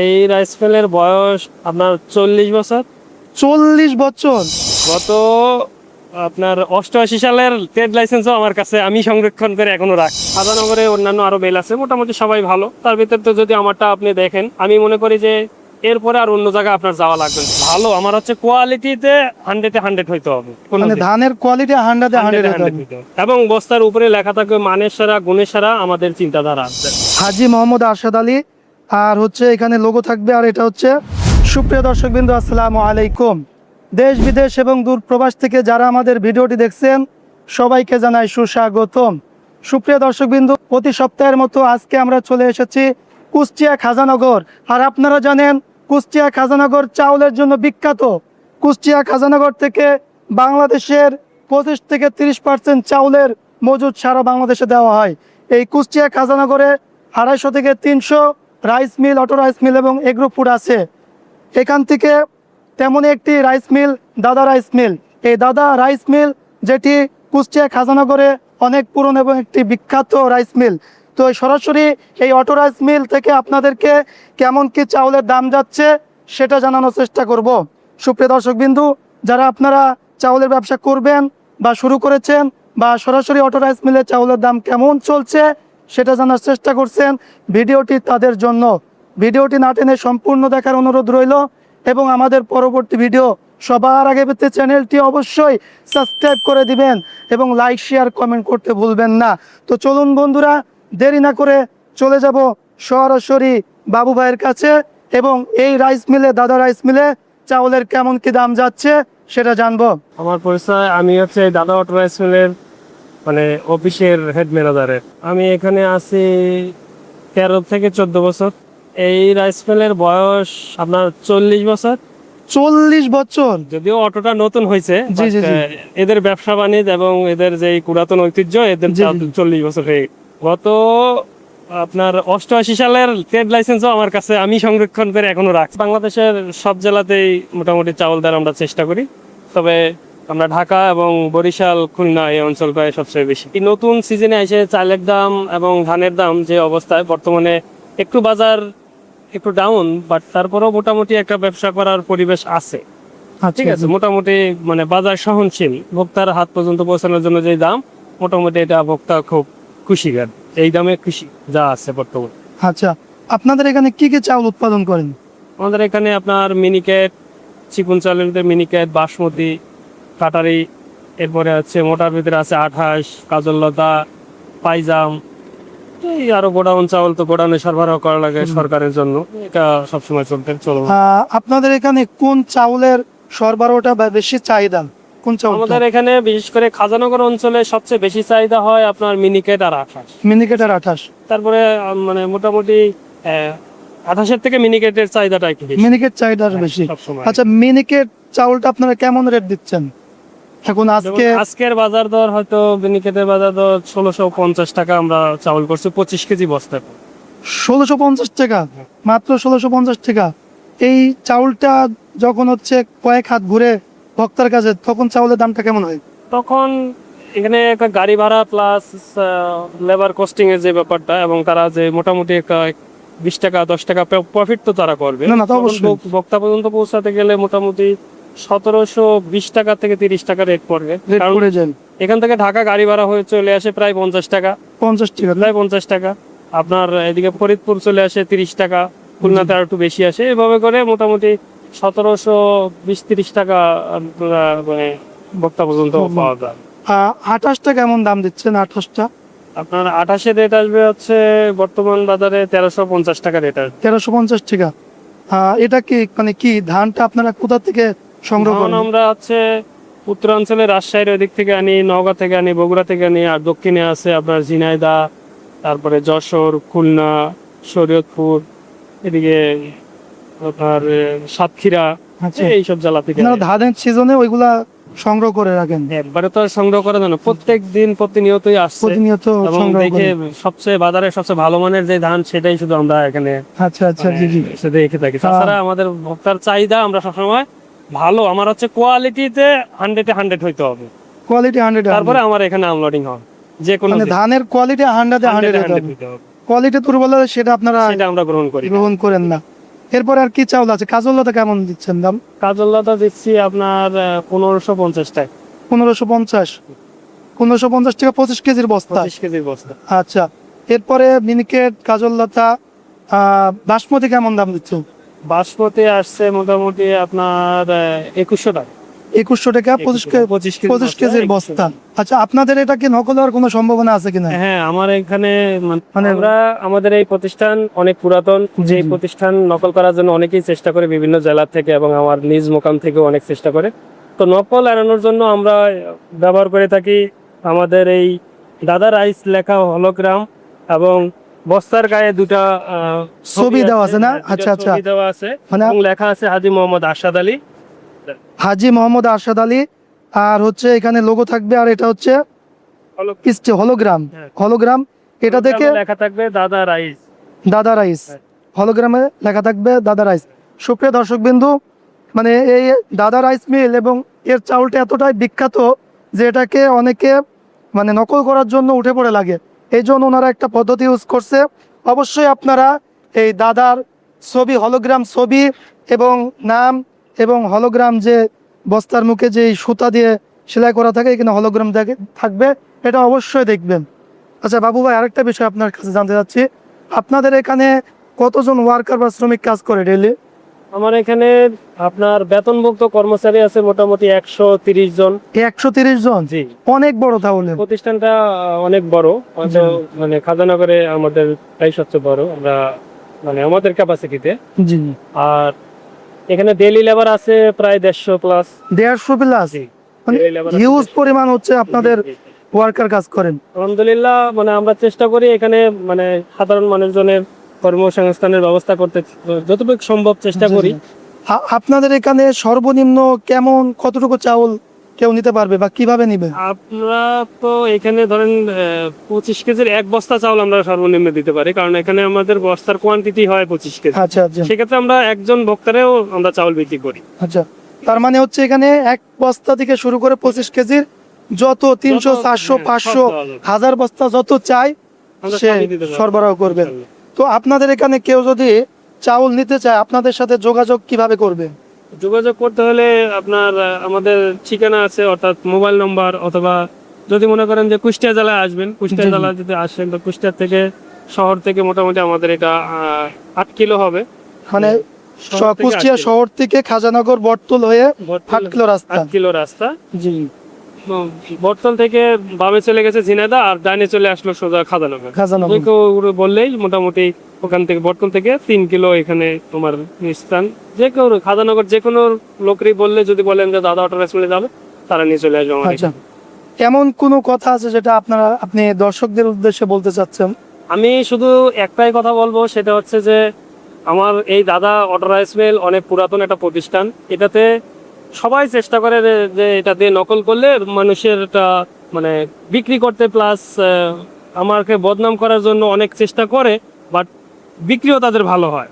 এই রাইস মিলের বয়স আপনার 40 বছর। 40 বছর? গত আপনার 88 সালের ট্রেড লাইসেন্সও আমার কাছে আমি সংরক্ষণ করে এখনো রাখি। সাদানগরে অন্যান্য আরো বেল আছে, মোটামুটি সবাই ভালো। তার ভিতর তো যদি আমারটা আপনি দেখেন, আমি মনে করি যে এরপরে আর অন্য জায়গায় আপনার যাওয়া লাগবে না। ভালো আমার হচ্ছে কোয়ালিটিতে 100-এ 100 হইতে হবে, মানে ধানের কোয়ালিটি 100-এ 100 100 হইতে হবে। এবং বস্তার উপরে লেখা থাকবে মানের সেরা গুণের সেরা, আমাদের চিন্তাধারা আছে। হাজী মোহাম্মদ আরশাদ আলী, আর হচ্ছে এখানে লোগো থাকবে। আর এটা হচ্ছে, সুপ্রিয় দর্শকবৃন্দ আসসালামু আলাইকুম। দেশ বিদেশ এবং দূর প্রবাস থেকে যারা আমাদের ভিডিওটি দেখছেন সবাইকে জানাই সুস্বাগতম। সুপ্রিয় দর্শকবৃন্দ, প্রতি সপ্তাহের মতো আজকে আমরা চলে এসেছি কুষ্টিয়া খাজানগর। আর আপনারা জানেন কুষ্টিয়া খাজানগর চাউলের জন্য বিখ্যাত। কুষ্টিয়া খাজানগর থেকে বাংলাদেশের 25 থেকে 30% চাউলের মজুদ সারা বাংলাদেশে দেওয়া হয়। এই কুষ্টিয়া খাজানগরে 250 থেকে 300 rice mill, auto rice mill এবং এগ্রো ফুড আছে। এখান থেকে তেমনই একটি রাইস মিল দাদা রাইস মিল। এই দাদা রাইস মিল যেটি কুষ্টিয়া খাজানগরে অনেক পুরনো এবং একটি বিখ্যাত রাইস মিল। তো সরাসরি এই অটো রাইস মিল থেকে আপনাদেরকে কেমন কি চাউলের দাম যাচ্ছে সেটা জানানোর চেষ্টা করব। সুপ্রিয় দর্শকবিন্দু, যারা আপনারা চাউলের ব্যবসা করবেন বা শুরু করেছেন, বা সরাসরি অটো রাইস মিলের চাউলের দাম কেমন চলছে সেটা জানার চেষ্টা করছেন, ভিডিওটি তাদের জন্য। ভিডিওটি না টেনে সম্পূর্ণ দেখার অনুরোধ রইল। এবং আমাদের পরবর্তী ভিডিও সবার আগে পেতে চ্যানেলটি অবশ্যই সাবস্ক্রাইব করে দিবেন এবং লাইক শেয়ার কমেন্ট করতে ভুলবেন না। তো চলুন বন্ধুরা, দেরি না করে চলে যাব সরাসরি বাবু ভাইয়ের কাছে এবং এই রাইস মিলে, দাদা রাইস মিলে চাউলের কেমন কি দাম যাচ্ছে সেটা জানবো। আমার পরিচয়, আমি হচ্ছে দাদা অটো রাইস মিলের মানে অফিসের হেড ম্যানেজারের। আমি এখানে আছি 13 থেকে 14 বছর। এই রাইস মিলের বয়স আপনার 40 বছর। 40 বছর? যদিও অটোটা নতুন হয়েছে, জি, জি, জি। এদের ব্যবসা বাণিজ্য এবং এদের যে পুরাতন ঐতিহ্য, এদের জি, জি। 40 বছর হয়ে গেছে। গত আপনার 88 সালের ট্রেড লাইসেন্সও আমার কাছে আমি সংরক্ষণ করে এখনো রাখি। বাংলাদেশের সব জেলাতেই মোটামুটি চাউল দেওয়ার আমরা চেষ্টা করি, তবে আমরা ঢাকা এবং বরিশাল, খুলনা এই অঞ্চলটায় সবচেয়ে বেশি। এই নতুন সিজনে এসে চালের দাম এবং ধানের দাম যে অবস্থায় বর্তমানে, একটু বাজার একটু ডাউন, বাট তারপরেও মোটামুটি একটা ব্যবসা করার পরিবেশ আছে। ঠিক আছে, মোটামুটি মানে বাজার সহনশীল, ভোক্তার হাত পর্যন্ত পৌঁছানোর জন্য যে দাম, মোটামুটি এটা ভোক্তা খুব খুশি। এই দামে খুশি যা আছে বর্তমানে। আচ্ছা, আপনাদের এখানে কি কি চাউল উৎপাদন করেন? আমাদের এখানে আপনার মিনিকেট, চিকন চালের ভিতরে মিনিকেট, বাসমতি, কাটারি, এরপরে আছে মোটার ভিতরে আছে 28, কাজললতা, পাইজাম। এই আরো গোডাউন চাউল তো গোডাউনে সরবরাহ করা লাগে সরকারের জন্য, এটা সবসময় চলবে। আপনাদের এখানে কোন চাউলের সরবরাহটা বেশি চাহিদা? কোন চাউল? আমাদের এখানে বিশেষ করে খাজানগর অঞ্চলে সবচেয়ে বেশি চাহিদা হয় আপনার মিনিকেট আর 28। মিনিকেট আর 28? তারপরে মানে মোটামুটি 28-এর থেকে মিনিকেটের চাহিদাটা একটু বেশি। মিনিকেট চাহিদা বেশি। সবসময়। আচ্ছা, মিনিকেট চাউলটা আপনারা কেমন রেট দিচ্ছেন এখন? আজকের বাজার দর হয়তো মিনিকেটের বাজার দর 1650 টাকা আমরা চাউল করছি 25 কেজি বস্তা। 1650 টাকা? মাত্র 1650 টাকা? এই চাউলটা যখন হচ্ছে কয়েক হাত ঘুরে ভক্তার কাছে, তখন চাউলের দামটা কেমন হয়? তখন এখানে একটা গাড়ি ভাড়া প্লাস লেবার কস্টিং এর যে ব্যাপারটা, এবং তারা যে মোটামুটি একটা 20 টাকা 10 টাকা প্রফিট তো তারা করবে। না, তা অবশ্যই। ভোক্তা পর্যন্ত পৌঁছাতে গেলে মোটামুটি 1720 টাকা থেকে 30 টাকা রেট পড়বে। কারণ এখান থেকে ঢাকা গাড়ি ভাড়া হয়ে চলে আসে প্রায় 50 টাকা। 50 টাকা? প্রায় 50 টাকা। আপনার এদিকে ফরিদপুর চলে আসে 30 টাকা, খুলনাতে আর একটু বেশি আসে। এভাবে করে মোটামুটি 1720-30 টাকা মানে ভোক্তা পর্যন্ত পাওয়া যায়। 28টা কেমন দাম দিচ্ছেন? 28টা আপনার 28-এর রেট আসবে হচ্ছে বর্তমান বাজারে 1350 টাকা রেট আসবে। 1350 টাকা? এটা কি মানে কি ধানটা আপনারা কোথা থেকে সংগ্রহ করেন? আমরা হচ্ছে উত্তরাঞ্চলে রাজশাহীর ওই দিক থেকে আনি, নওগাঁ থেকে আনি, বগুড়া থেকে আনি, আর দক্ষিণে আছে আপনার ঝিনাইদহ, তারপরে যশোর, খুলনা, শরীয়তপুর, এদিকে আপনার সাতক্ষীরা, এইসব জেলা থেকে। ধানের সিজনে ওইগুলা সংগ্রহ করে রাখেন? একবারে তো আর সংগ্রহ করা যায় না, প্রত্যেক দিন প্রতিনিয়তই আসছে, প্রতিনিয়ত দেখে সবচেয়ে বাজারে সবচেয়ে ভালো মানের যে ধান সেটাই শুধু আমরা এখানে দেখে থাকি। তাছাড়া আমাদের ভোক্তার চাহিদা আমরা সবসময় ভালো, আমার হচ্ছে কোয়ালিটিতে 100-এ 100 হইতে হবে। কোয়ালিটি 100? তারপরে আমার এখানে আনলোডিং হয় যে কোনো ধানের কোয়ালিটি 100-এ 100 হইতে হবে। কোয়ালিটি দুর্বল হলে সেটা আপনারা আমরা গ্রহণ করেন না। এরপরে আর কি চাউল আছে? কাজলটা কেমন দিচ্ছেন দাম? কাজলদাতা দিচ্ছি আপনার 1550 টাকা। 1550। 1550 টাকা 25 কেজির বস্তা। 25 কেজির বস্তা। আচ্ছা, এরপরে মিনিকেট, কাজললতা, বাসমতি কেমন দাম দিচ্ছেন? বাসমতি আসছে মোটামুটি আপনার 2100 টাকা। 2100 টাকা 25 কেজির বস্তা। আচ্ছা, আপনাদের এটা কি নকল হওয়ার কোনো সম্ভাবনা আছে কিনা? হ্যাঁ, আমার এখানে মানে আমরা আমাদের এই প্রতিষ্ঠান অনেক পুরাতন, যে প্রতিষ্ঠান নকল করার জন্য অনেকেই চেষ্টা করে বিভিন্ন জেলা থেকে, এবং আমার নিজ মোকাম থেকে অনেক চেষ্টা করে। তো নকল এড়ানোর জন্য আমরা ব্যবহার করে থাকি আমাদের এই দাদা রাইস লেখা হলোগ্রাম, এবং বস্তার গায়ে দুটা ছবি দেওয়া আছে না? দুটা আচ্ছা আচ্ছা, ছবি দেওয়া আছে, মানে এবং লেখা আছে হাজী মোহাম্মদ আরশাদ আলী। হাজী মোহাম্মদ আরশাদ আলী, আর হচ্ছে এখানে লোগো থাকবে, আর এটা হচ্ছে হলোগ্রাম। হ্যাঁ। হলোগ্রাম, এটা দেখে লেখা থাকবে দাদা রাইস। দাদা রাইস, হলোগ্রামে লেখা থাকবে দাদা রাইস। সুপ্রিয় দর্শক বিন্দু, মানে এই দাদা রাইস মিল এবং এর চাউলটা এতটাই বিখ্যাত যে এটাকে অনেকে মানে নকল করার জন্য উঠে পড়ে লাগে। এই জন্য ওনারা একটা পদ্ধতি ইউজ করছে। অবশ্যই আপনারা এই দাদার ছবি, হলোগ্রাম ছবি এবং নাম, এবং হলোগ্রাম যে বস্তার মুখে যে সুতা দিয়ে সেলাই করা থাকে, এখানে হলোগ্রাম থাকবে, এটা অবশ্যই দেখবেন। আচ্ছা বাবু ভাই, আরেকটা বিষয় আপনার কাছে জানতে চাচ্ছি, আপনাদের এখানে কতজন ওয়ার্কার বা শ্রমিক কাজ করে ডেইলি? আমার এখানে আপনার বেতনভুক্ত কর্মচারী আছে মোটামুটি 130 জন। 130 জন? জি। অনেক বড় তাহলে। প্রতিষ্ঠানটা অনেক বড়, হয়তো মানে খাজানগরে আমাদের প্রায় সবচেয়ে বড় আমরা, মানে আমাদের ক্যাপাসিটিতে। জি। আর এখানে ডেইলি লেবার আছে প্রায় 150 প্লাস। 150 প্লাস? মানে হিউজ পরিমাণ হচ্ছে আপনাদের ওয়ার্কার কাজ করেন। আলহামদুলিল্লাহ, মানে আমরা চেষ্টা করি এখানে মানে সাধারণ মানুষজনের কর্মসংস্থানের ব্যবস্থা করতে যতটুকু সম্ভব চেষ্টা করি। আপনাদের এখানে সর্বনিম্ন কেমন কতটুকু চাউল কেউ নিতে পারবে বা কিভাবে নিবে? আমরা তো এখানে ধরেন 25 কেজির এক বস্তা চাউল আমরা সর্বনিম্ন দিতে পারি, কারণ এখানে আমাদের বস্তার কোয়ান্টিটি হয় 25 কেজি। আচ্ছা আচ্ছা, সেক্ষেত্রে আমরা একজন ভোক্তারেও আমরা চাউল বিক্রি করি। আচ্ছা, তার মানে হচ্ছে এখানে এক বস্তা থেকে শুরু করে 25 কেজির যত 300, 400, 500, 1000 বস্তা যত চাই আমরা সে সবই দিতে পারি। সরবরাহ করবেন। তো আপনাদের এখানে কেউ যদি চাউল নিতে চায়, আপনাদের সাথে যোগাযোগ কিভাবে করবে? যোগাযোগ করতে হলে আপনার আমাদের ঠিকানা আছে, অর্থাৎ মোবাইল নম্বর, অথবা যদি মনে করেন যে কুষ্টিয়া জেলায় আসবেন, কুষ্টিয়া জেলায় যদি আসেন তো কুষ্টিয়া থেকে, শহর থেকে মোটামুটি আমাদের এটা 8 কিলো হবে। মানে শহর থেকে কুষ্টিয়া 8 কিলো। শহর থেকে খাজানগর বটতল হয়ে 8 কিলো রাস্তা। 8 কিলো রাস্তা। জি। বটতল থেকে বামে চলে গেছে ঝিনাইদহ, আর ডাইনে চলে আসলো সোজা খাজানগর। খাজানগর। কেউ বললেই মোটামুটি ওখান থেকে, বটতল থেকে 3 কিলো এখানে তোমার স্থান। যে কেউ খাজানগর যে কোনো লোকেরই বললে, যদি বলেন যে দাদা অটো রেস্টুরেন্টে যাবে, তারা নিয়ে চলে আসবে আমার আচ্ছা, এখানে। এমন কোনো কথা আছে যেটা আপনি দর্শকদের উদ্দেশ্যে বলতে চাচ্ছেন? আমি শুধু একটাই কথা বলবো, সেটা হচ্ছে যে আমার এই দাদা অটো রাইস মিল অনেক পুরাতন একটা প্রতিষ্ঠান। এটাতে সবাই চেষ্টা করে যে এটা দিয়ে নকল করলে মানুষের এটা মানে বিক্রি করতে, প্লাস আমাকে বদনাম করার জন্য অনেক চেষ্টা করে, বাট বিক্রিও তাদের ভালো হয়,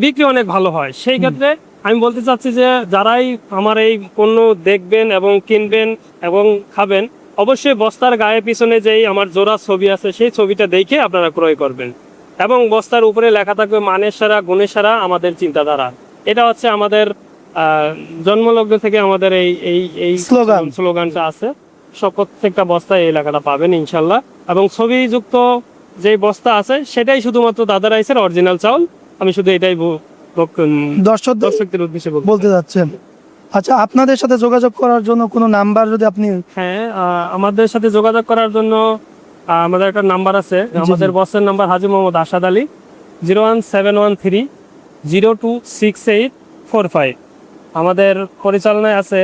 বিক্রি অনেক ভালো হয়। সেই ক্ষেত্রে আমি বলতে চাচ্ছি যে যারাই আমার এই পণ্য দেখবেন এবং কিনবেন এবং খাবেন, অবশ্যই বস্তার গায়ে পিছনে যেই আমার জোড়া ছবি আছে, সেই ছবিটা দেখে আপনারা ক্রয় করবেন, এবং বস্তার উপরে লেখা থাকবে মানের সারা গুণের সারা আমাদের চিন্তাধারা। এটা হচ্ছে আমাদের জন্মলগ্ন থেকে আমাদের এই এই এই স্লোগানটা আছে। সব প্রত্যেকটা বস্তায় এই লেখাটা পাবেন ইনশাল্লাহ, এবং ছবিযুক্ত যে বস্তা আছে সেটাই শুধুমাত্র দাদা রাইসের অরিজিনাল চাউল। আমি শুধু এটাই দর্শকদের উদ্দেশ্যে বলতে যাচ্ছেন। আচ্ছা, আপনাদের সাথে যোগাযোগ করার জন্য কোনো নাম্বার যদি আপনি? হ্যাঁ, আমাদের সাথে যোগাযোগ করার জন্য আমাদের একটা নাম্বার আছে। আমাদের বসের নাম্বার হাজী মোহাম্মদ আরশাদ আলী, 01713026845। আমাদের পরিচালনায় আছে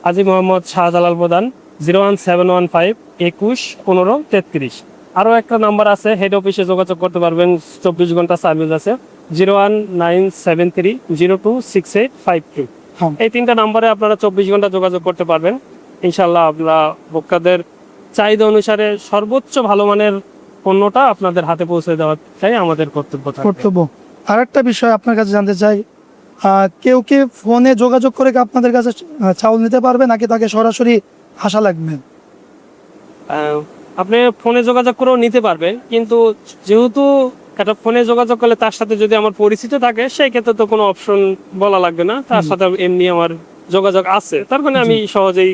হাজী মোহাম্মদ শাহজালাল প্রধান, 01715211533। আরও একটা নাম্বার আছে, হেড অফিসে যোগাযোগ করতে পারবেন, 24 ঘন্টা সার্ভিস আছে, 01973026852। এই 3টা নাম্বারে আপনারা 24 ঘন্টা যোগাযোগ করতে পারবেন। ইনশাল্লাহ আপনারা ভোক্তাদের চাহিদা অনুসারে সর্বোচ্চ ভালো মানের পণ্যটা আপনাদের হাতে পৌঁছে দেওয়াটাই আমাদের কর্তব্য। আরেকটা বিষয় আপনার কাছে জানতে চাই, কেউ কি ফোনে যোগাযোগ করে আপনাদের কাছে চাউল নিতে পারবে, নাকি তাকে সরাসরি আসা লাগবে? আপনি ফোনে যোগাযোগ করেও নিতে পারবেন, কিন্তু যেহেতু একটা ফোনে যোগাযোগ করলে তার সাথে যদি আমার পরিচিত থাকে সেই ক্ষেত্রে তো কোনো অপশন বলা লাগবে না, তার সাথে এমনি আমার যোগাযোগ আছে, তার কারণে আমি সহজেই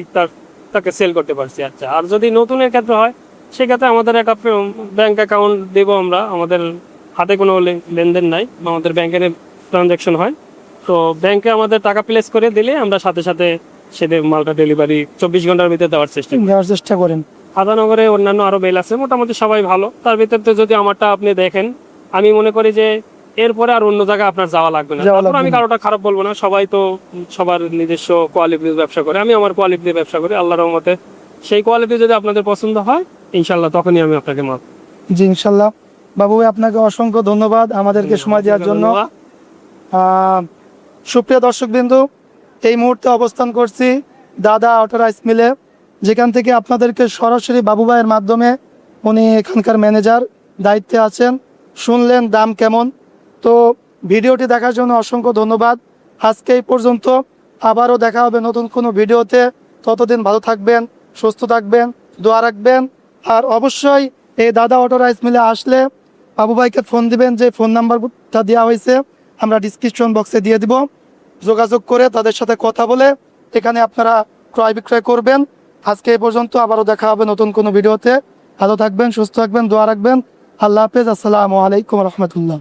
তাকে সেল করতে পারছি। আচ্ছা, আর যদি নতুনের ক্ষেত্রে হয় সেক্ষেত্রে আমাদের একটা ব্যাংক অ্যাকাউন্ট দেবো আমরা, আমাদের হাতে কোনো লেনদেন নাই, আমাদের ব্যাংকের ট্রানজ্যাকশন হয়, তো ব্যাংকে আমাদের টাকা প্লেস করে দিলে আমরা সাথে সাথে সেদের মালটা ডেলিভারি 24 ঘন্টার ভিতরে দেওয়ার চেষ্টা করি। দেওয়ার চেষ্টা করেন। আদানগরে অন্যান্য আরো বেল আছে, মোটামুটি সবাই ভালো। তার ভিতরে যদি আমারটা আপনি দেখেন, আমি মনে করি যে এরপরে আর অন্য জায়গায় আপনার যাওয়া লাগবে না। তারপর আমি কারোটা খারাপ বলবো না, সবাই তো সবার নিজস্ব কোয়ালিটির ব্যবসা করে, আমি আমার কোয়ালিটির ব্যবসা করি আল্লাহর রহমতে। সেই কোয়ালিটি যদি আপনাদের পছন্দ হয় ইনশাল্লাহ তখনই আমি আপনাকে মাপ। জি ইনশাল্লাহ। বাবু ভাই আপনাকে অসংখ্য ধন্যবাদ আমাদেরকে সময় দেওয়ার জন্য। সুপ্রিয় দর্শকবৃন্দু, এই মুহূর্তে অবস্থান করছি দাদা অটো রাইস মিলে, যেখান থেকে আপনাদেরকে সরাসরি বাবু ভাইয়ের মাধ্যমে, উনি এখানকার ম্যানেজার দায়িত্বে আছেন, শুনলেন দাম কেমন। তো ভিডিওটি দেখার জন্য অসংখ্য ধন্যবাদ। আজকে এই পর্যন্ত, আবারও দেখা হবে নতুন কোনো ভিডিওতে। ততদিন ভালো থাকবেন, সুস্থ থাকবেন, দোয়া রাখবেন। আর অবশ্যই এই দাদা অটো রাইস মিলে আসলে বাবু ভাইকে ফোন দিবেন, যে ফোন নাম্বারটা দেওয়া হয়েছে আমরা ডিসক্রিপশন বক্সে দিয়ে দিব। যোগাযোগ করে তাদের সাথে কথা বলে এখানে আপনারা ক্রয় বিক্রয় করবেন। আজকে এই পর্যন্ত, আবারও দেখা হবে নতুন কোনো ভিডিওতে। ভালো থাকবেন, সুস্থ থাকবেন, দোয়া রাখবেন। আল্লাহ হাফেজ। আসসালামু আলাইকুম রহমতুল্লাহ।